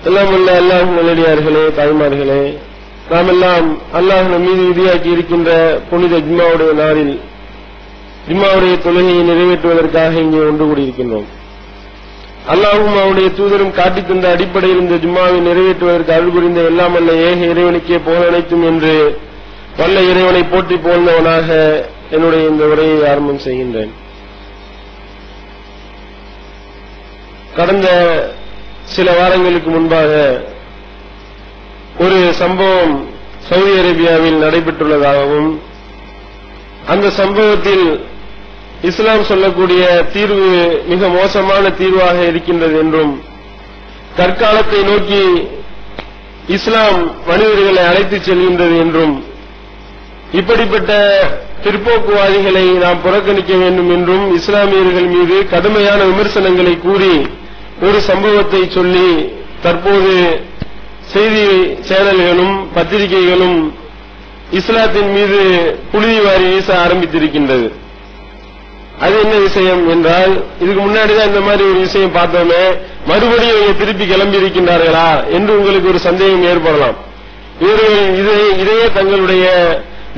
எல்லாம் உள்ள அல்லாஹ்வின் நல்லடியார்களே, தாய்மார்களே, நாம் எல்லாம் அல்லாஹ் நம் மீது விதியாக்கி இருக்கின்ற புனித ஜும்மாவுடைய நாளில் ஜும்மாவுடைய தொழுகையை நிறைவேற்றுவதற்காக இங்கே ஒன்று கூடியிருக்கின்றோம். அல்லாஹ்வும் அவருடைய தூதரும் காட்டித் தந்த அடிப்படையில் இந்த ஜும்மாவை நிறைவேற்றுவதற்கு அருள் புரிந்த எல்லாம் அல்ல ஏக இறைவனுக்கே புகழ் அனைத்தும் என்று வல்ல இறைவனை போற்றி புகழ்ந்தவனாக என்னுடைய இந்த உரையை ஆரம்பம் செய்கின்றேன். கடந்த சில வாரங்களுக்கு முன்பாக ஒரு சம்பவம் சவுதி அரேபியாவில் நடைபெற்றுள்ளதாகவும் அந்த சம்பவத்தில் இஸ்லாம் சொல்லக்கூடிய தீர்வு மிக மோசமான தீர்வாக இருக்கின்றது என்றும் தற்காலத்தை நோக்கி இஸ்லாம் மனிதர்களை அழைத்துச் செல்கின்றது என்றும் இப்படிப்பட்ட பிற்போக்குவாதிகளை நாம் புறக்கணிக்க வேண்டும் என்றும் இஸ்லாமியர்கள் மீது கடுமையான விமர்சனங்களை கூறி ஒரு சம்பவத்தை சொல்லி தற்போது செய்தி சேனல்களும் பத்திரிகைகளும் இஸ்லாத்தின் மீது புழுதி வாரி வீச ஆரம்பித்திருக்கின்றது. அது என்ன விஷயம் என்றால், இதுக்கு முன்னாடிதான் இந்த மாதிரி ஒரு விஷயம் பார்த்தோமே, மறுபடியும் இவங்க திருப்பி கிளம்பி இருக்கின்றார்களா என்று உங்களுக்கு ஒரு சந்தேகம் ஏற்படலாம். இவர்கள் இதையே தங்களுடைய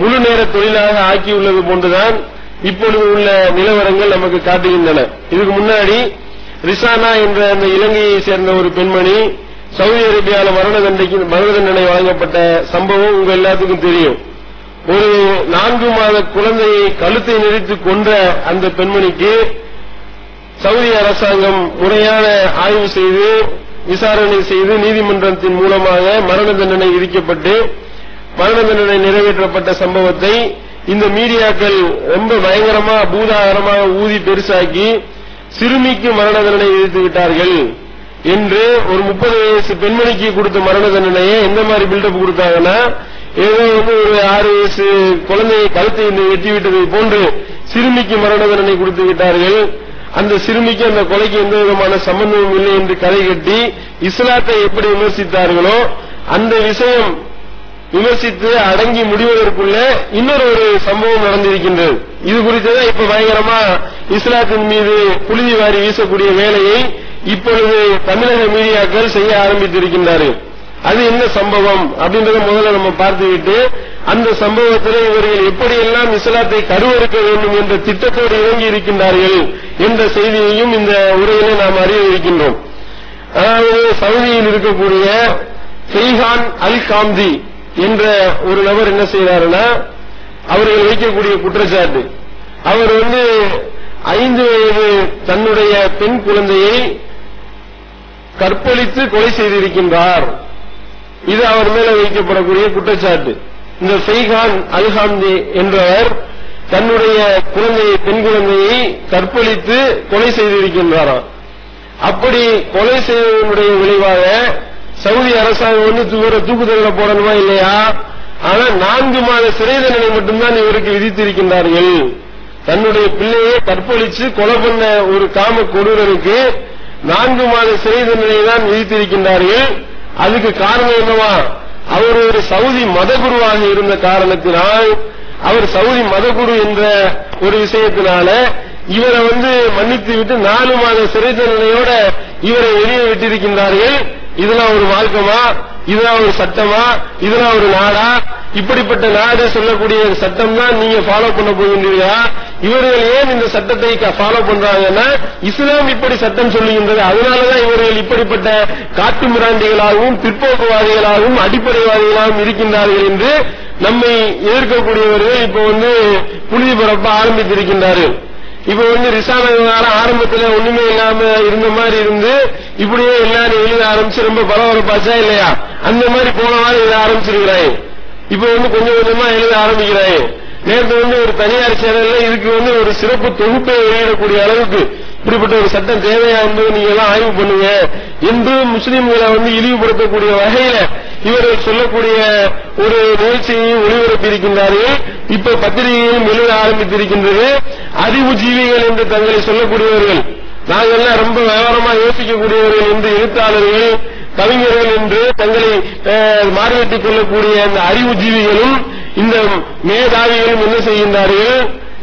முழு நேர தொழிலாக ஆக்கியுள்ளது போன்றுதான் இப்பொழுது உள்ள நிலவரங்கள் நமக்கு காட்டுகின்றன. இதுக்கு முன்னாடி ரிசானா என்ற அந்த இலங்கையை சேர்ந்த ஒரு பெண்மணி சவுதி அரேபியாவில் மரண தண்டனை வழங்கப்பட்ட சம்பவம் உங்க எல்லாத்துக்கும் தெரியும். ஒரு 4 மாத குழந்தையை கழுத்தை நெரித்து கொன்ற அந்த பெண்மணிக்கு சவுதி அரசாங்கம் முறையான ஆய்வு செய்து விசாரணை செய்து நீதிமன்றத்தின் மூலமாக மரண தண்டனை விதிக்கப்பட்டு மரண தண்டனை நிறைவேற்றப்பட்ட சம்பவத்தை இந்த மீடியாக்கள் ரொம்ப பயங்கரமா பூதாகரமாக ஊதி பெருசாக்கி சிறுமிக்கு மரண தண்டனை விதித்து விட்டார்கள் என்று ஒரு 30 வயசு பெண்மணிக்கு கொடுத்த மரண தண்டனையை எந்த மாதிரி பில்டப் கொடுத்தாங்கன்னா, ஏதோ ஒரு 6 வயசு குழந்தையை கழுத்தை வெட்டிவிட்டதை போன்று சிறுமிக்கு மரண தண்டனை கொடுத்து விட்டார்கள். அந்த சிறுமிக்கு அந்த கொலைக்கு எந்த விதமான சம்பந்தமும் இல்லை என்று கதை கட்டி இஸ்லாத்தை எப்படி விமர்சித்தார்களோ அந்த விஷயம் விமர்சித்து அடங்கி முடிவதற்குள்ள இன்னொரு சம்பவம் நடந்திருக்கின்றது. இது குறித்துதான் இப்ப பயங்கரமா இஸ்லாத்தின் மீது புழுதி வாரி வீசக்கூடிய வேலையை இப்பொழுது தமிழக மீடியாக்கள் செய்ய ஆரம்பித்திருக்கின்றார்கள். அது என்ன சம்பவம் அப்படின்றத முதல்ல நம்ம பார்த்துவிட்டு அந்த சம்பவத்தில் இவர்கள் எப்படியெல்லாம் இஸ்லாத்தை கருவறுக்க வேண்டும் என்ற திட்டத்தோடு இறங்கி இருக்கின்றார்கள் என்ற செய்தியையும் இந்த உரையிலே நாம் அறிய இருக்கின்றோம். அதாவது சவுதியில் இருக்கக்கூடிய ஃபெய்ஹான் அல் காம்தி என்ற ஒரு நபர் என்ன செய்யறாருன்னா, அவர்கள் வைக்கக்கூடிய குற்றச்சாட்டு, அவர் 5 வயது தன்னுடைய பெண் குழந்தையை கற்பழித்து கொலை செய்திருக்கின்றார். இது அவர் மேல வைக்கப்படக்கூடிய குற்றச்சாட்டு. இந்த ஃபெய்ஹான் அல் காம்தி என்றவர் தன்னுடைய பெண் குழந்தையை கற்பழித்து கொலை செய்திருக்கின்றாராம். அப்படி கொலை செய்ததனுடைய விளைவாக சவுதி அரசாங்கம் தூக்குதல்ல போடணுமா இல்லையா? ஆனா 4 மாத சிறை தண்டனை மட்டும்தான் இவருக்கு விதித்திருக்கின்றார்கள். தன்னுடைய பிள்ளையை கற்பழிச்சு கொலை பண்ண ஒரு காம கொடூரனுக்கு 4 மாத சிறை தண்டனை தான் விதித்திருக்கின்றார்கள். அதுக்கு காரணம் என்னவா? அவர் ஒரு சவுதி மதகுருவாக இருந்த காரணத்தினால், அவர் சவுதி மதகுரு என்ற ஒரு விஷயத்தினால இவரை மன்னித்து விட்டு 4 மாத சிறை தண்டனையோட இவரை வெளியே விட்டிருக்கின்றார்கள். இதெல்லாம் ஒரு மார்க்கமா? இதெல்லாம் ஒரு சட்டமா? இதெல்லாம் ஒரு நாடா? இப்படிப்பட்ட நாடு சொல்லக்கூடிய சட்டம் தான் நீங்க ஃபாலோ பண்ண போகின்றீர்களா? இவர்கள் ஏன் இந்த சட்டத்தை ஃபாலோ பண்றாங்கன்னா, இஸ்லாம் இப்படி சட்டம் சொல்லுகின்றது, அதனாலதான் இவர்கள் இப்படிப்பட்ட காட்டு மிராண்டிகளாகவும் பிற்போக்குவாதிகளாகவும் அடிப்படைவாதிகளாகவும் இருக்கின்றார்கள் என்று நம்மை எதிர்க்கக்கூடியவர்கள் இப்ப புழுதி பரப்ப ஆரம்பித்திருக்கின்றார்கள். இப்ப ரிசானா ஆரம்பத்துல ஒண்ணுமே இல்லாம இருந்த மாதிரி இருந்து இப்படியே எல்லாரும் எழுத ஆரம்பிச்சு ரொம்ப பரபரப்பாச்சா இல்லையா? அந்த மாதிரி போன வாரம் எழுத ஆரம்பிச்சிருக்கிறாய். இப்ப கொஞ்சம் கொஞ்சமா எழுத ஆரம்பிக்கிறாய். நேற்று ஒரு தனியார் சேனல்ல இதுக்கு ஒரு சிறப்பு தொகுப்பை வெளியிடக்கூடிய அளவுக்கு இப்படிப்பட்ட ஒரு சட்டம் தேவையா என்பது நீங்க எல்லாம் ஆய்வு பண்ணுங்க என்று முஸ்லீம்களை இழிவுபடுத்தக்கூடிய வகையில இவர்கள் சொல்லக்கூடிய ஒரு நிகழ்ச்சியையும் ஒளிபரப்பியிருக்கின்றார்கள். இப்ப பத்திரிகையும் எழுத ஆரம்பித்திருக்கின்றது. அறிவு ஜீவிகள் என்று தங்களை சொல்லக்கூடியவர்கள், நாங்கள்லாம் ரொம்ப விவரமா யோசிக்கக்கூடியவர்கள் என்று எழுத்தாளர்கள் கவிஞர்கள் என்று தங்களை மாறிவிட்டுக் கொள்ளக்கூடிய அந்த அறிவு ஜீவிகளும் இந்த மேதாவிகளும் என்ன செய்கின்றார்கள்?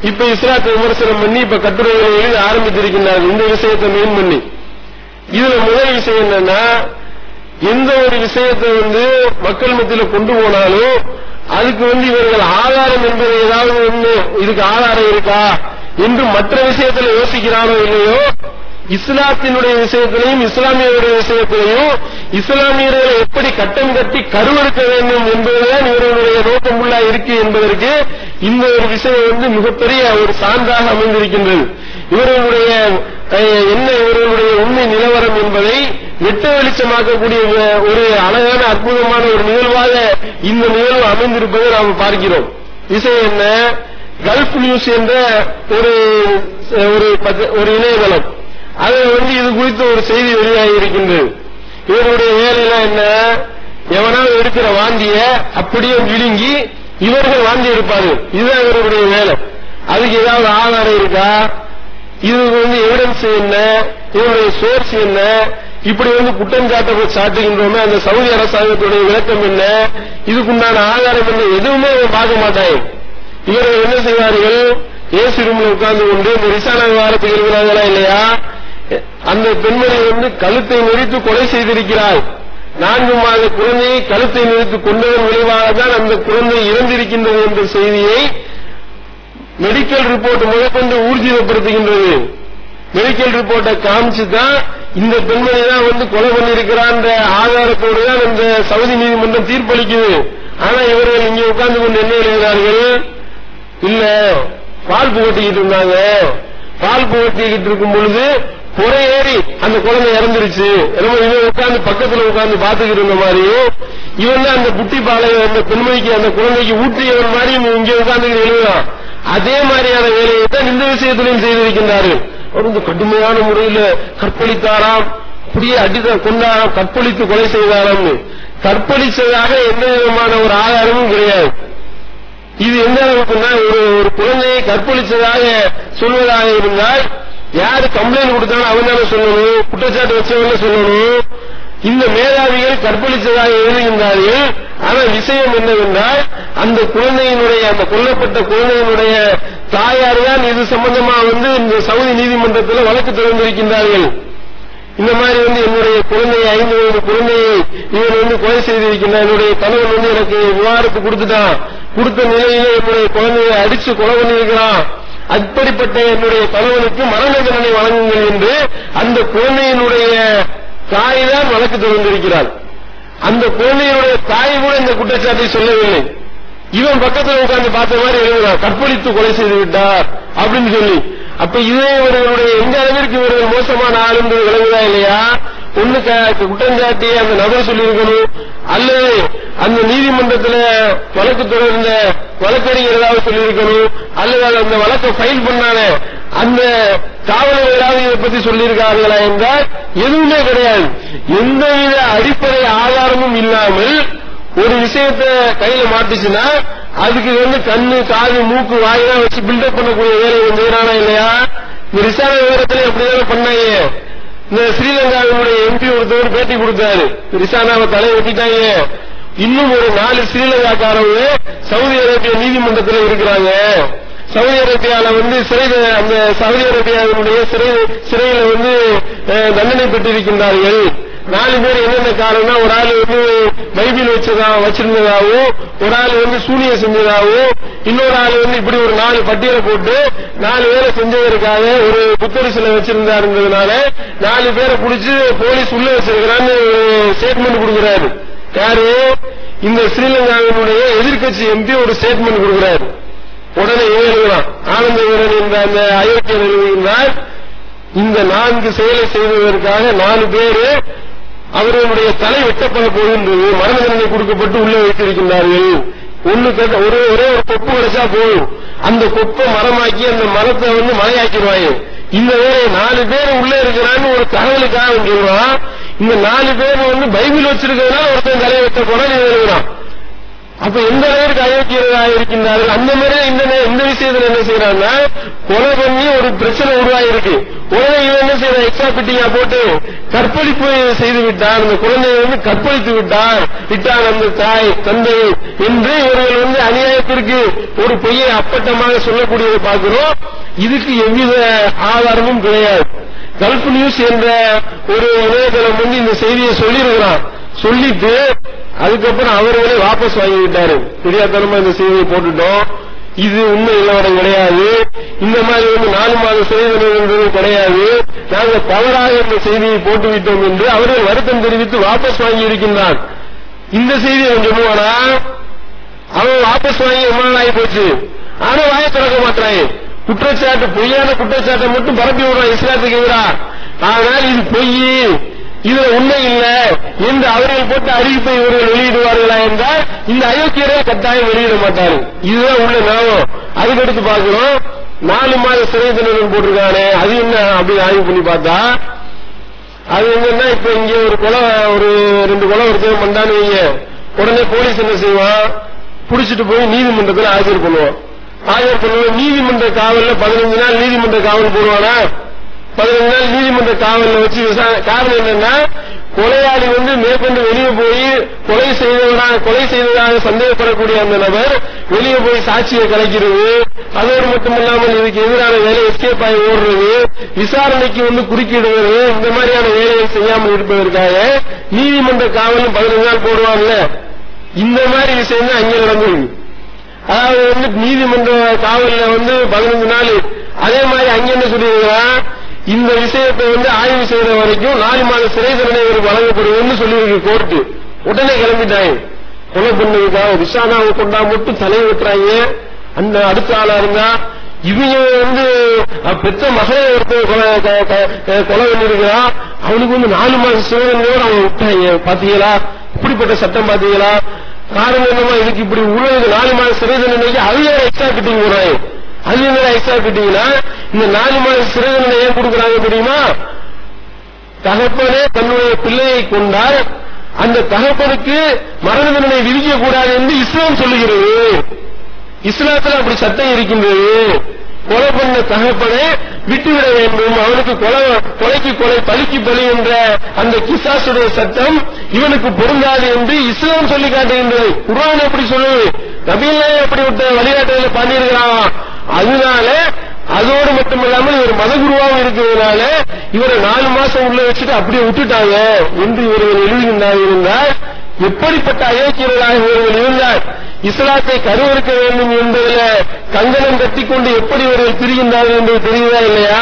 இப்ப இஸ்லாத்தை விமர்சனம் பண்ணி இப்ப கட்டுரைகளை எழுத ஆரம்பித்திருக்கின்றார்கள் இந்த விஷயத்தை மெயின் பண்ணி. இதுல முதல் விஷயம் என்னன்னா, எந்த ஒரு விஷயத்தை மக்கள் மத்தியில் கொண்டு போனாலும் அதுக்கு இவர்கள் ஆதாரம் என்பது ஏதாவது ஒண்ணு இதுக்கு ஆதாரம் இருக்கா என்று மற்ற விஷயத்தில் யோசிக்கிறானோ இல்லையோ, இஸ்லாத்தினுடைய விஷயத்திலையும் இஸ்லாமியருடைய விஷயத்திலையும் இஸ்லாமியர்களை எப்படி கட்டம் கட்டி கருவறுக்க வேண்டும் என்பதுதான் இவர்களுடைய நோக்கமுள்ளா இருக்கு என்பதற்கு இந்த ஒரு விஷயம் மிகப்பெரிய ஒரு சான்றாக அமைந்திருக்கின்றது. இவர்களுடைய இவர்களுடைய உண்மை நிலவரம் என்பதை வெட்ட வெளிச்சமாக்கக்கூடிய ஒரு அழகான அற்புதமான ஒரு நிகழ்வாக இந்த நிகழ்வு அமைந்திருப்பதை நாம் பார்க்கிறோம். விஷயம் என்ன? கல்ஃப் நியூஸ் என்ற ஒரு இணையதளம், அது இது குறித்த ஒரு செய்தி வெளியாகி இருக்கின்றது. இவருடைய வேலையெல்லாம் என்ன? எவனாவது எடுக்கிற வாந்திய அப்படியே விழுங்கி இவர்கள் வாந்தி எடுப்பார்கள். இதுதான் இவருடைய வேலை. அதுக்கு ஏதாவது ஆதாரம் இருக்கா? இது எவிடன்ஸ் என்ன? இவருடைய சோர்ஸ் என்ன? இப்படி குற்றம் சாட்டுகின்றோமே அந்த சவுதி அரசாங்கத்துடைய விளக்கம் என்ன? இதுக்குண்டான ஆதாரம் என்ன? எதுவுமே பார்க்க மாட்டாங்க. இவர்கள் என்ன செய்வார்கள்? ஏசி ரூம்ல உட்கார்ந்து கொண்டு இந்த ரிசானா விவகாரத்துக்கு இருக்கிறாங்களா இல்லையா, அந்த பெண்மணி கழுத்தை நெரித்து கொலை செய்திருக்கிறாள். 4 மாத குழந்தையை கழுத்தை நெரித்து கொண்டதன் விளைவாக தான் அந்த குழந்தை இறந்திருக்கின்றது என்ற செய்தியை மெடிக்கல் ரிப்போர்ட் முதற்கொண்டு ஊர்ஜிதப்படுத்துகின்றது. மெடிக்கல் ரிப்போர்ட்டை காமிச்சுதான் இந்த பெண்மணி தான் கொலை பண்ணிருக்கிறான்ற ஆதாரத்தோடு தான் இந்த சவுதி நீதிமன்றம் தீர்ப்பளிக்குது. ஆனா இவர்கள் இங்கே உட்கார்ந்து கொண்டு என்ன எழுதுகிறார்கள்? இல்ல, பால் புகட்டிக்கிட்டு இருந்தாங்க. பால் புகட்டிக்கிட்டு இருக்கும் பொழுது புறையேறி அந்த குழந்தை இறந்துருச்சு. இவன் உட்கார்ந்து பக்கத்துல உட்கார்ந்து பாத்துக்கிட்டு இருந்த மாதிரியும் இவன் அந்த புட்டி பாலை அந்த பெண்மணிக்கு அந்த குழந்தைக்கு ஊற்றியவன் மாதிரியும் இங்கே உட்கார்ந்து எழுதுறான். அதே மாதிரியான வேலையை தான் இந்த விஷயத்திலையும் செய்திருக்கின்றார்கள். அவர் கடுமையான முறையில் கற்பழித்தாராம், அப்படியே அடித்த கொண்டாராம், கற்பழித்து கொலை செய்தாராம். கற்பழித்ததாக எந்த விதமான ஒரு ஆதாரமும் கிடையாது. இது எந்த அளவுக்குன்னா, ஒரு குழந்தையை கற்பழித்ததாக சொல்வதாக இருந்தால் யாரு கம்ப்ளைண்ட் கொடுத்தாலும் அவன் தானே சொல்லணும், குற்றச்சாட்டு வச்சவங்க சொல்லணும். இந்த மேதாவிகள் கற்பழித்ததாக எழுதுகின்றார்கள். ஆனா விஷயம் என்னவென்றால் அந்த குழந்தையினுடைய அந்த கொல்லப்பட்ட குழந்தையினுடைய தாயார் தான் இது சம்பந்தமா இந்த சவுதி நீதிமன்றத்தில் வழக்கு தொடர்ந்திருக்கின்றார்கள். இந்த மாதிரி என்னுடைய குழந்தையை 5 வயது குழந்தையை இவன் கொலை செய்திருக்கின்றான், என்னுடைய கணவன் எனக்கு விவாகரத்து கொடுத்துட்டான், கொடுத்த நிலையில என்னுடைய குழந்தையை அடிச்சு கொலை பண்ணியிருக்கிறான், அப்படிப்பட்ட என்னுடைய கணவனுக்கு மரண தண்டனை வழங்குங்கள் என்று அந்த குழந்தையினுடைய தாய் தான் வழக்கு தொடர்ந்திருக்கிறார். அந்த குழந்தையினுடைய தாய் கூட இந்த குற்றச்சாட்டை சொல்லவில்லை. இவன் பக்கத்தில் உட்கார்ந்து பார்த்த மாதிரி எழுதுகிறான், கற்பழித்து கொலை செய்து விட்டார் அப்படின்னு சொல்லி. அப்ப இதே இவர்களுடைய எந்த அளவிற்கு இவர்கள் மோசமான ஆள் என்று விளங்குதா இல்லையா? ஒண்ணு குற்றஞ்சாட்டி அந்த நபர் சொல்லியிருக்கணும், அல்லது அந்த நீதிமன்றத்தில் வழக்கு தொடர்ந்த வழக்கறிஞர் ஏதாவது சொல்லியிருக்கணும், அல்லது அந்த வழக்கை ஃபைல் பண்ணான அந்த காவலர் ஏதாவது இதை பத்தி சொல்லியிருக்கார்களா என்றால் எதுவுமே கிடையாது. எந்தவித அடிப்படை ஆதாரமும் இல்லாமல் ஒரு விஷயத்தை கையில மாட்டுச்சுன்னா அதுக்கு கண்ணு காது மூக்கு வாயெல்லாம் வச்சு பில்டப் பண்ணக்கூடிய வேலை செய்யறானா இல்லையா? இந்த ரிசானா விவரத்திலே அப்படிதானே பண்ணாங்க. இந்த ஸ்ரீலங்காவினுடைய எம்பி ஒருத்தவர் பேட்டி கொடுத்தாரு, ரிசானாவை தலையை வெட்டிட்டாங்க. இன்னும் ஒரு 4 ஸ்ரீலங்காக்காரங்க சவுதி அரேபிய நீதிமன்றத்தில் இருக்கிறாங்க. சவுதி அரேபியால அந்த சவுதி அரேபியாவினுடைய சிறையில தண்டனை பெற்றிருக்கின்றார்கள். 4 பேர் என்னென்ன காரணம், ஒரு ஆள் பைபிள் வச்சிருந்ததாகவும், ஒரு ஆள் சூனியம் செஞ்சதாகவும், இன்னொரு ஆள் இப்படி ஒரு 4 பட்டியலை போட்டு 4 பேரை செஞ்சதற்காக ஒரு புத்தர் சிலை வச்சிருந்தாருன்றதுனால 4 பேரை பிடிச்சு போலீஸ் உள்ள வச்சிருக்கிறான்னு ஸ்டேட்மெண்ட் கொடுக்கிறாரு. யாரு? இந்த ஸ்ரீலங்காவினுடைய எதிர்கட்சி எம்பி ஒரு ஸ்டேட்மெண்ட் கொடுக்கிறாரு. உடனே எழுதுகிறான், ஆனந்த வீரன் என்ற அந்த அயோக்கியன் எழுதுகின்றார், இந்த 4 செயலை செய்வதற்காக 4 பேரு அவர்களுடைய தலை வெட்டப்பட போகின்றது, மரண தண்டனை கொடுக்கப்பட்டு உள்ளே வைத்திருக்கின்றார்கள். ஒரே ஒரு கொப்பு கிடைச்சா போதும், அந்த கொப்பை மரமாக்கி அந்த மரத்தை மலையாக்கிடுவாங்க. இந்த வேலை 4 பேர் உள்ளே இருக்கிறான்னு ஒரு தகவலுக்காக சொல்றான். இந்த 4 பேர் பைபிள் வச்சிருக்கிறதுனால ஒருத்தன் தலையை வெட்ட போனா நீ எழுதுறான். அப்ப எந்த அளவிற்கு அயோக்கியர்களாக இருக்கின்றார்கள். அந்த மாதிரி இந்த விஷயத்தில் என்ன செய்யறாங்கன்னா, கொலை பண்ணி ஒரு பிரச்சனை உருவாயிருக்கு. உடனே இவன் என்ன செய்யறான், எக்ஸ்ட்ரா பிட்டிங்கா போட்டு கற்பழிப்பு செய்து விட்டார், அந்த குழந்தையை கற்பழித்து விட்டார் அந்த தாய் தந்தை என்று இவர்கள் அநியாயத்திற்கு ஒரு பொய்யை அப்பட்டமாக சொல்லக்கூடியதை பார்க்கிறோம். இதுக்கு எவ்வித ஆதாரமும் கிடையாது. கல்ஃப் நியூஸ் என்ற ஒரு இணையதளம் இந்த செய்தியை சொல்லியிருக்கிறான். சொல்லிட்டு அதுக்கப்புறம் அவர்களே வாபஸ் வாங்கிவிட்டாரு. தெரியாதனமா இந்த செய்தியை போட்டுட்டோம், இது உண்மை நிலவரம் கிடையாது, இந்த மாதிரி 4 மாத சிறை தண்டனை கிடையாது, நாங்கள் தவறாக இந்த செய்தியை போட்டுவிட்டோம் என்று அவர்கள் வருத்தம் தெரிவித்து வாபஸ் வாங்கி இருக்கின்றார். இந்த செய்தி சொல்லுவானா, அவன் வாபஸ் வாங்கி ரொம்ப நாள் ஆகி போச்சு, ஆனா வாய திறக்க மாட்டான். குற்றச்சாட்டு, பொய்யான குற்றச்சாட்டை மட்டும் பரப்பி விடுறான் இஸ்லாத்துக்கு எதிராக. ஆனால் இது பொய், இதுல உண்மை இல்லை என்று அவர்கள் போட்டு அறிவிப்பை இவர்கள் வெளியிடுவார்களா என்றால் இந்த அயோக்கியரே கட்டாயம் வெளியிட மாட்டார்கள். இதுதான் உள்ள நிலவரம். அதுக்கடுத்து பார்க்கிறோம், 4 மாத சிறை தண்டனை போட்டிருக்கானே, அது என்ன அப்படி ஆய்வு பண்ணி பார்த்தா அது என்னன்னா, இப்ப இங்க ஒரு 2 கொலை ஒருத்தர் பண்ணான்னு வைங்க, உடனே போலீஸ் என்ன செய்வான், புடிச்சிட்டு போய் நீதிமன்றத்தில் ஆஜர் பண்ணுவோம். நீதிமன்ற காவல்ல 15 நாள் நீதிமன்ற காவல் போடுவானா, 15 நாள் நீதிமன்ற காவல்ல வச்சு காரணம் என்னன்னா, கொலையாளி மேற்கொண்டு வெளியே போய் கொலை செய்ததாக சந்தேகப்படக்கூடிய அந்த நபர் வெளியே போய் சாட்சியை கலைக்கிறது, அதோடு மட்டுமில்லாமல் இதுக்கு எதிரான வேலை எஸ்கேப் ஆகி ஓடுறது, விசாரணைக்கு குறுக்கிடுவது, இந்த மாதிரியான வேலையை செய்யாமல் இருப்பதற்காக நீதிமன்ற காவலும் 15 நாள் போடுவாங்கல்ல. இந்த மாதிரி விஷயம் தான் அங்கே நடந்தது. அதாவது நீதிமன்ற காவல்ல 15 நாள். அதே மாதிரி அங்க என்ன சொல்லிருக்கா, இந்த விஷயத்தை ஆய்வு செய்யற வரைக்கும் 4 மாத சிறை தண்டனை வழங்கப்படுவதுன்னு சொல்லியிருக்கு கோர்ட்டு. உடனே கிளம்பிட்டாங்க. கொலை பண்ணதுக்காக ரிஷானாவை கொண்டா மட்டும் தலை வெட்டுறாங்க. அந்த அடுத்த ஆளா இருந்தா இவங்க பெற்ற மகளை கொலை பண்ணிருக்கிறான், அவனுக்கு 4 மாத சிறை தண்டனையோடு அவன் விட்டாங்க. பாத்தீங்களா இப்படிப்பட்ட சட்டம், பாத்தீங்களா? காரணம் என்னமா, இதுக்கு இப்படி உள்ளது 4 மாத சிறை தண்டனைக்கு அது வேற எக்ஸ்ட்ரா கிட்டிங் போறாங்க. அது என்ன எக்ஸ்ட்ரா கிட்டீங்கன்னா, இந்த 4 மாத சிறை தண்டனை ஏன் கொடுக்கிறாங்க தெரியுமா? தகப்பனே தன்னுடைய பிள்ளையை கொண்டால் அந்த தகப்பனுக்கு மரண தண்டனை விதிக்க கூடாது என்று இஸ்லாம் சொல்லுகிறது. இஸ்லாத்தில் அப்படி சட்டம் இருக்கின்றது. கொலை பண்ண தகப்பனை விட்டுவிட வேண்டும், அவனுக்கு கொலைக்கு கொலை பலிக்கு பலி என்ற அந்த கிசாசுடைய சட்டம் இவனுக்கு பொருந்தாது என்று இஸ்லாம் சொல்லி காட்டுகின்றது. குர்ஆன் எப்படி சொல்லுது, நபியே அப்படி விட்ட வழிகாட்டுதலை பண்ணியிருக்கிறான். அதனால அதோடு மட்டுமில்லாமல் இவர் மதகுருவாகவும் இருக்கிறதுனால இவரை 4 மாசம் உள்ள வச்சுட்டு அப்படியே விட்டுட்டாங்க என்று இவர்கள் எழுதுகின்றார்கள் என்றால் எப்படிப்பட்ட அயோக்கியர்களாக இவர்கள் இருந்தால் இஸ்லாத்தை கருவறுக்க வேண்டும் என்பதில் கங்கணம் கட்டிக்கொண்டு எப்படி இவர்கள் பிரிகின்றார்கள் என்பது தெரியுதா இல்லையா?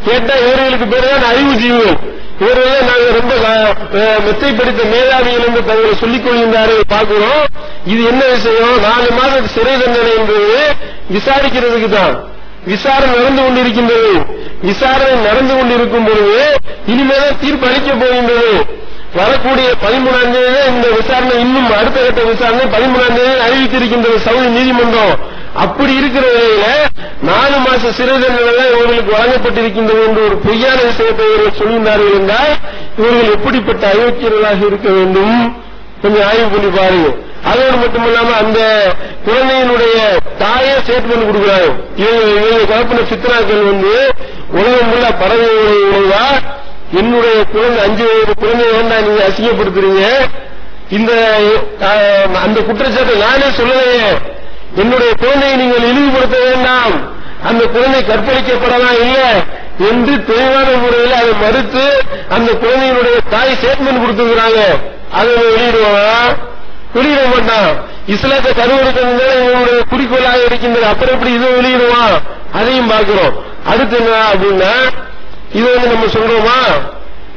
கேட்டா இவர்களுக்கு பேருதான் அறிவு ஜீவன். இவர்களே நாங்கள் ரொம்ப மெத்தை படித்த மேதாவிகள் என்று தங்களை சொல்லிக் கொள்கின்றார்கள் பார்க்கிறோம். இது என்ன விஷயம்? 4 மாத சிறை தண்டனை என்பது விசாரிக்கிறதுக்கு தான். விசாரணை நடந்து கொண்டிருக்கின்றது. விசாரணை நடந்து கொண்டிருக்கும் பொழுது இனிமேதான் தீர்ப்பு அளிக்கப் போகின்றது. வரக்கூடிய 13ஆம் தேதி இந்த விசாரணை, இன்னும் அடுத்த கட்ட விசாரணை 13ஆம் தேதி அறிவித்திருக்கின்றது சவுதி நீதிமன்றம். அப்படி இருக்கிற நிலையில 4 மாச சிறை தண்டனை இவர்களுக்கு வழங்கப்பட்டிருக்கின்றது என்று ஒரு பொய்யான விஷயத்தை இவர்கள் சொல்கின்றார்கள் என்றால் இவர்கள் எப்படிப்பட்ட அயோக்கியர்களாக இருக்க வேண்டும்? கொஞ்சம் ஆய்வு பண்ணி பாருங்க. அதோடு மட்டுமல்லாம அந்த குழந்தையினுடைய தாயே ஸ்டேட்மெண்ட் கொடுக்கிறாங்க. இவங்க கலப்பின சித்தனாக்கள் உலகம் உள்ள பறவைகளா, என்னுடைய குழந்தை 5 வயது குழந்தைய வேண்டாம் நீங்க அசிங்கப்படுத்துறீங்க, இந்த அந்த குற்றச்சாட்டை நானே சொல்லலையே, என்னுடைய குழந்தையை நீங்கள் இழிவுபடுத்த வேண்டாம், அந்த குழந்தை கற்பழிக்கப்படலாம் இல்லை என்று தெளிவான முறையில் அதை மறுத்து அந்த குழந்தையினுடைய தாய் ஸ்டேட்மெண்ட் கொடுத்துருக்கிறாங்க. அதை வெளியிடுவாங்க, வெளியிட மாட்டான். இஸ்லாத்தை கருவறுக்கிறது இவனுடைய குறிக்கோளாக இருக்கின்றது. அப்புறம் எப்படி இதை வெளியிடுவான்? அதையும் பார்க்கிறோம். அடுத்து என்ன அப்படின்னா, இது நம்ம சொல்றோமா,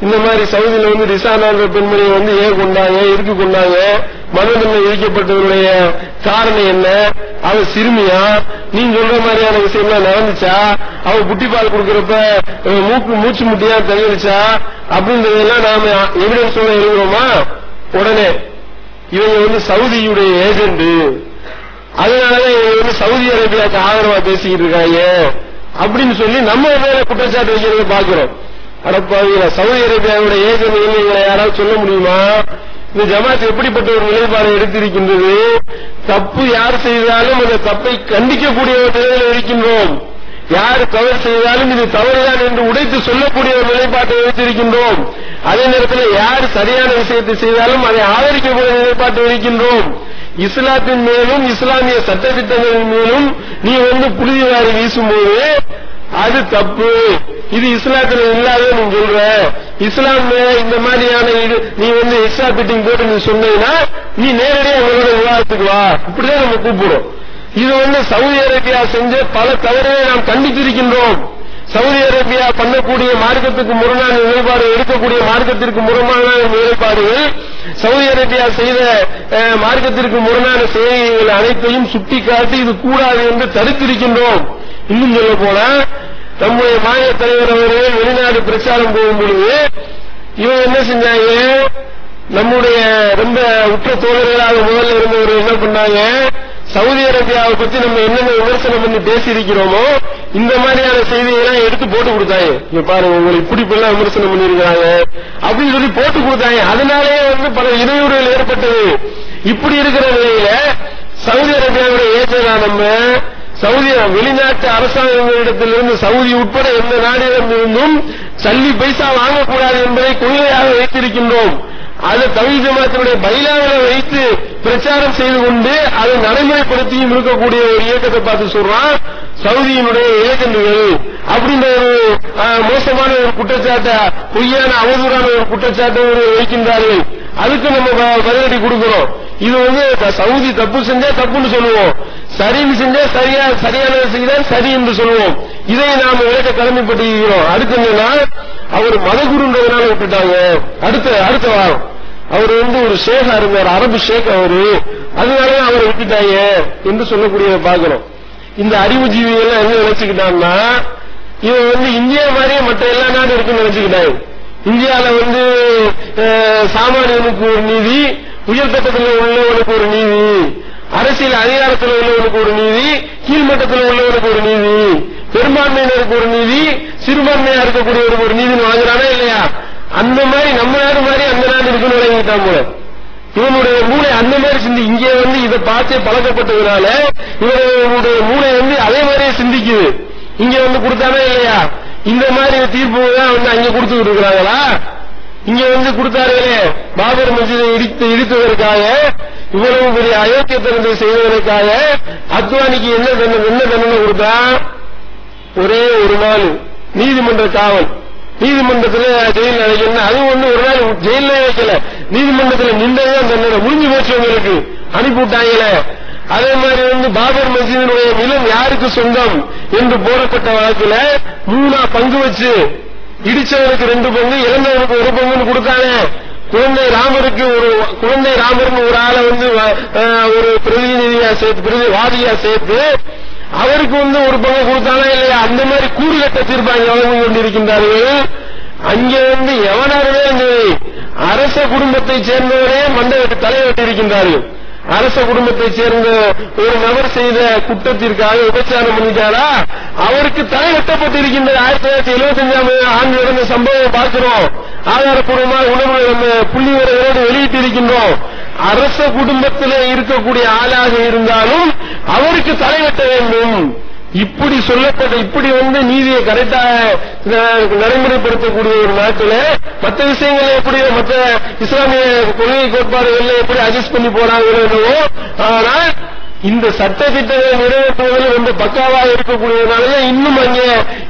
இந்த மாதிரி சவுதியில ரிசானா பெண்மணியை ஏன் கொண்டாங்க, இருக்கு கொண்டாங்க, மனதண்டனை விதிக்கப்பட்டவருடைய காரணம் என்ன, அவ சிறுமியா, நீங்க சொல்ற மாதிரியான விஷயம்லாம் நடந்துச்சா, அவ புட்டிப்பால் கொடுக்கறப்ப மூச்சு முட்டியா தங்கிருச்சா அப்படின்றதெல்லாம் நாம எவிடன்ஸ் எழுதுறோமா? உடனே இவங்க சவுதியுடைய ஏஜென்ட், அதனால இவங்க சவுதி அரேபியாவுக்கு ஆதரவா பேசிக்கிட்டு இருக்காங்க அப்படின்னு சொல்லி நம்ம மேல குற்றச்சாட்டு வைக்கிறத பாக்குறோம். அடப்பாவில சவுதி அரேபியாவுடைய ஏஜென்ட் எங்களை யாராவது சொல்ல முடியுமா? இந்த ஜமாத் எப்படிப்பட்ட ஒரு நிலைப்பாடு எடுத்திருக்கின்றது? தப்பு யார் செய்தாலும் அந்த தப்பை கண்டிக்கக்கூடிய ஒரு நிலையில் இருக்கின்றோம். யார் தவறு செய்தாலும் இது தவறுதான் என்று உடைத்து சொல்லக்கூடிய ஒரு நிலைப்பாட்டை வைத்திருக்கின்றோம். அதே நேரத்தில் யார் சரியான விஷயத்தை செய்தாலும் அதை ஆதரிக்கக்கூடிய நிலைப்பாட்டை இருக்கின்றோம். இஸ்லாத்தின் மேலும் இஸ்லாமிய சட்டத்திட்டங்களின் மேலும் நீ புழுதி வாரி வீசும்போது அது தப்பு, இது இஸ்லாத்துல இல்லாத நீ சொல்ற. இஸ்லாம் இந்த மாதிரியான நீ எக்ஸ்ட்ரா பிட்டிங் போட்டு நீ சொன்னீங்கன்னா நீ நேரடியாக உங்களோட விவாதத்துக்கு வா, இப்படிதான் நம்ம கூப்பிடுறோம். இது சவுதி அரேபியா செஞ்ச பல தவறுகளை நாம் கண்டித்திருக்கின்றோம். சவுதி அரேபியா பண்ணக்கூடிய மார்க்கத்துக்கு முரணான நிலைப்பாடு, எடுக்கக்கூடிய மார்க்கத்திற்கு முரணான நிலைப்பாடுகள், சவுதி அரேபியா செய்த மார்க்கத்திற்கு முரணான செய்திகள் அனைத்தையும் சுட்டிக்காட்டி இது கூடாது என்று தடுத்திருக்கின்றோம். இன்னும் சொல்ல போனா நம்முடைய மாநில தலைவர் அவர்கள் வெளிநாடு பிரச்சாரம் போகும் பொழுது இவங்க என்ன செஞ்சாங்க, நம்முடைய ரொம்ப உற்ற தோழர்களாக முதல்ல இருந்தவர்கள் என்ன பண்ணாங்க, சவுதி அரேபியாவை பத்தி நம்ம என்னென்ன விமர்சனம் பண்ணி பேசியிருக்கிறோமோ இந்த மாதிரியான செய்திகளை எடுத்து போட்டு கொடுத்தாங்க. இங்க பாருங்க, உங்களை இப்படி இப்பெல்லாம் விமர்சனம் பண்ணிருக்கிறாங்க அப்படின்னு சொல்லி போட்டு கொடுத்தாங்க. அதனாலே பல இடையூறுகள் ஏற்பட்டது. இப்படி இருக்கிற நிலையில சவுதி அரேபியாவுடைய ஏஜென்டா நம்ம சவுதி வெளிநாட்டு அரசாங்கங்களிடத்திலிருந்து சவுதி உட்பட எந்த நாடுகளிலிருந்தும் சல்லி பைசா வாங்கக்கூடாது என்பதை கொள்கையாக வைத்திருக்கின்றோம். அதை தவ்ஹீத் ஜமாத்தினுடைய பைலாவில வைத்து பிரச்சாரம் செய்து கொண்டு அதை நடைமுறைப்படுத்தியும் இருக்கக்கூடிய ஒரு இயக்கத்தை பார்த்து சொல்றான் சவுதியினுடைய ஏஜென்ட்கள் அப்படின்ற ஒரு மோசமான ஒரு குற்றச்சாட்டை, பொய்யான அவதூறான ஒரு குற்றச்சாட்டை வைக்கின்றார்கள். அதுக்கு நம்ம பதிலடி கொடுக்கிறோம். இது சவுதி தப்பு செஞ்சா தப்புன்னு சொல்லுவோம், சரின்னு செஞ்சா சரியானதை செய்தால் சரி என்று சொல்லுவோம். இதை நாம விளக்க கடமைப்பட்டிருக்கிறோம். அடுத்து என்னன்னா, அவர் மதகுருன்றதுனால விட்டுட்டாங்க. அடுத்த வாரம் அவர் ஒரு ஷேகா இருந்தார், அரபு ஷேக் அவரு, அதனால அவரை விட்டுட்டாங்க என்று சொல்லக்கூடியதை பார்க்கிறோம். இந்த அறிவுஜீவிகள் என்ன நினைச்சுக்கிட்டான்னா, இவன் இந்தியா மாதிரியே மற்ற எல்லா நாடும் இருக்குன்னு நினைச்சுக்கிட்டாங்க. இந்தியால சாமானியனுக்கு ஒரு நீதி, உயர்தட்டத்தில் உள்ளவனுக்கு ஒரு நீதி, அரசியல் அதிகாரத்தில் உள்ளவனுக்கு ஒரு நீதி, கீழ்மட்டத்தில் உள்ளவனுக்கு ஒரு நீதி, பெரும்பான்மையினருக்கு ஒரு நீதி, சிறுபான்மையா இருக்கக்கூடியவருக்கு ஒரு நீதினு வாங்குறானா இல்லையா? அந்த மாதிரி நம்ம நாடு மாதிரி அந்த நாடு இருக்குன்னு விளங்கிட்டான் போல. இவனுடைய மூளை அந்த மாதிரி சிந்தி இங்கே இதை பார்த்தே பழக்கப்பட்டதுனால இவனுடைய மூளை அதே மாதிரியே சிந்திக்குது. இங்க கொடுத்தானா இல்லையா? இந்த மாதிரி தீர்ப்பு தான் அங்க கொடுத்துட்டு இருக்கிறாங்களா? இங்க கொடுத்தார்களே பாபர் மஸ்ஜிதை இடித்ததற்காக, இவ்வளவு பெரிய அயோக்கியத்தனத்தை செய்வதற்காக அத்வானிக்கு என்ன தண்டனை கொடுத்தா? ஒரே ஒரு நாள் நீதிமன்ற காவல். நீதிமன்றத்தில் ஜெயில் அடைக்கணும். அது ஒரு நாள் ஜெயில வைக்கல, நீதிமன்றத்தில் நின்றதான் தண்டனை. முடிஞ்சு போச்சு, உங்களுக்கு அனுப்பிவிட்டாங்களே. அதே மாதிரி பாபர் மஸ்ஜிதினுடைய நிலம் யாருக்கு சொந்தம் என்று போடப்பட்ட வழக்கில் 3 பங்கு வச்சு இடிச்சவனுக்கு 2 பங்கு, இறந்தவனுக்கு 1 பங்குன்னு கொடுத்தானே. குழந்தை ராமர்னு ஒரு ஆளை ஒரு பிரதிநிதியா சேர்த்து, வாதியா சேர்த்து அவருக்கு 1 பங்கு கொடுத்தானா இல்லையா? அந்த மாதிரி கூறுகட்ட தீர்ப்பாங்க வழங்கி கொண்டிருக்கின்றார்கள். அங்கே எவனாருமே அரச குடும்பத்தை சேர்ந்தவரே மண்டபத்தை தலைவெட்டிருக்கின்றார்கள். அரச குடும்பத்தை சேர்ந்த ஒரு நபர் செய்த குற்றத்திற்காக விபச்சாரம் பண்ணிட்டாரா, அவருக்கு தலை வெட்டப்பட்டிருக்கின்றது. 1975 ஆண்டு நடந்த சம்பவம் பார்க்கிறோம். ஆதாரப்பூர்வமாக உணர்வு நம்ம புள்ளிவரையோடு வெளியிட்டிருக்கின்றோம். அரச குடும்பத்திலே இருக்கக்கூடிய ஆளாக இருந்தாலும் அவருக்கு தலை வெட்ட வேண்டும். இப்படி சொல்லப்பட்ட, இப்படி நீதியை கரெக்டாக நடைமுறைப்படுத்தக்கூடிய ஒரு நாட்டில் மற்ற விஷயங்களை எப்படி மற்ற இஸ்லாமிய கொள்கை கோட்பாடுகள் எப்படி அட்ஜஸ்ட் பண்ணி போறாங்களோ, ஆனால் இந்த சட்ட திட்டங்களை நிறைவேற்றுவதில் ரொம்ப பக்காவாக இருக்கக்கூடியதுனால இன்னும் அங்கே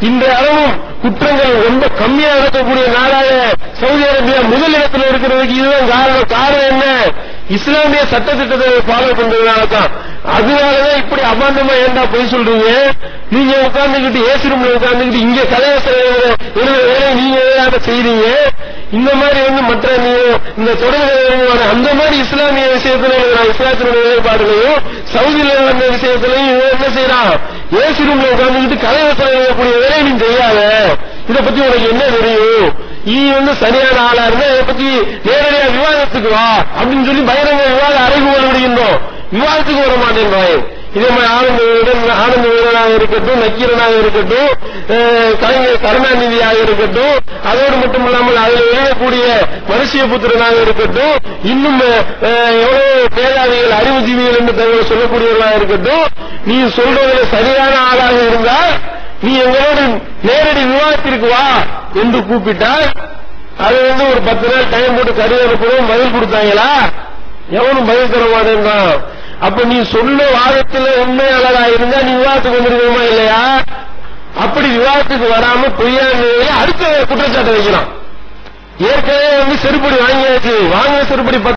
இந்த அளவும் குற்றங்கள் ரொம்ப கம்மியாக இருக்கக்கூடிய நாடாக சவுதி அரேபியா முதலிடத்தில் இருக்கிறதுக்கு இதுதான் காரணம். காரணம் என்ன? இஸ்லாமிய சட்ட திட்டத்தை ஃபாலோ பண்றதுனால தான். அதனாலதான் இப்படி அபாண்டமா ஏண்டா போய் சொல்றீங்க? நீங்க உட்கார்ந்துகிட்டு ஏசி ரூம்ல உட்கார்ந்துகிட்டு இங்க வேலை நீங்க ஏதாவது செய்றீங்க. இந்த மாதிரி மற்ற இந்த தொடர்கள் அந்த மாதிரி இஸ்லாமிய விஷயத்துல இஸ்லாத்தினுடைய நிலைப்பாடுகளையும் சவுதியில நடந்த விஷயத்திலையும் என்ன செய்யறான்? ஏசி ரூம்ல உட்கார்ந்துகிட்டு கலைவசம் எழுதக்கூடிய வேலையை நீ செய்யாத. இதை பத்தி உனக்கு என்ன தெரியும்? நீ சரியான ஆளா இருந்தா இதை பத்தி நேரடியா விவாதத்துக்கு வா அப்படின்னு சொல்லி பகிரங்க விவாத அறைகூவல் விடுகின்றோம். விவாதத்துக்கு வர மாட்டேன்றாய். இதே மாதிரி ஆனந்த வீரனாக இருக்கட்டும், நக்கீரனாக இருக்கட்டும், கலைஞர் கருணாநிதியாக இருக்கட்டும், அதோடு மட்டுமில்லாமல் அதில் எழுதக்கூடிய மனுஷிய புத்திரனாக இருக்கட்டும், இன்னும் எவ்வளவு பேராதிகள் அறிவுஜீவிகள் என்று தங்களை சொல்லக்கூடியவர்களாக இருக்கட்டும், நீ சொல்றதுல சரியான ஆளாக இருந்தால் நீ எங்களோடு நேரடி விவாதத்திற்கு வா என்று கூப்பிட்டால் அது ஒரு 10 நாள் டைம் போட்டு கடிதம் பதில் கொடுத்தாங்களா? எவனும் பதில் தர மாட்டேன்றான். அப்ப நீ சொல்ல வாதத்தில் உண்மையாளராக இருந்தா நீ விவாதத்துக்கு வந்திருக்கணுமா இல்லையா? அப்படி விவாதத்துக்கு வராம பொய்யான அடுத்த குற்றச்சாட்டை வைக்கிறான். ஏற்கனவே செருப்படி வாங்கியாச்சு, வாங்கின செருப்படி